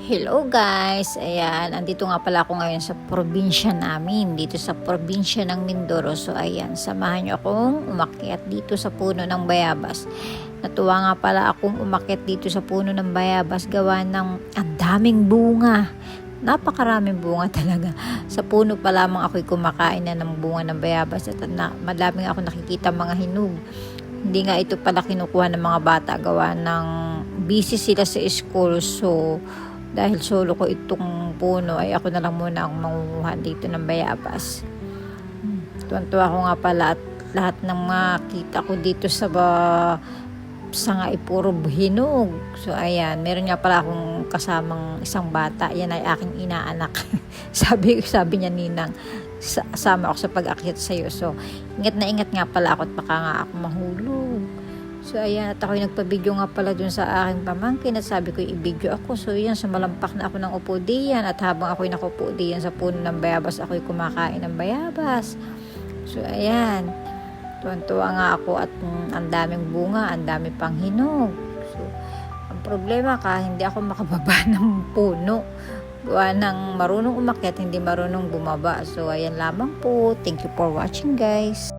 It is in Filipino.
Hello guys, ayan, andito nga pala ako ngayon sa probinsya namin, dito sa probinsya ng Mindoro. So ayan, samahan niyo akong umakyat dito sa puno ng bayabas. Natuwa nga pala akong umakyat dito sa puno ng bayabas, gawa ng ang daming bunga. Napakaraming bunga talaga. Sa puno pa lamang ako'y kumakain na ng bunga ng bayabas at madami nga ako nakikita mga hinog. Hindi nga ito pala kinukuha ng mga bata, gawa ng busy sila sa school. So dahil solo ko itong puno, ay ako na lang muna ang mangunguha dito ng bayabas. Tuwan-tuwa ko nga pala at lahat ng makita ko dito sa sanga ay puro hinog. So ayan, meron nga pala akong kasamang isang bata, yan ay aking inaanak. sabi niya, Ninang, sama ako sa pag-akyat sa'yo. So ingat na ingat nga pala ako at baka nga ako mahulog. So ayan, at ako'y nagpa-video nga pala dun sa aking pamangkin at sabi ko i-video ako. So yan, sumalampak na ako ng upo diyan at habang ako'y nakupo diyan sa puno ng bayabas, ako'y kumakain ng bayabas. So ayan, tuwan-tuwa nga ako at ang daming bunga, ang dami pang hinog. So ang problema hindi ako makababa ng puno. Gawa ng marunong umakyat, hindi marunong bumaba. So ayan lamang po. Thank you for watching guys.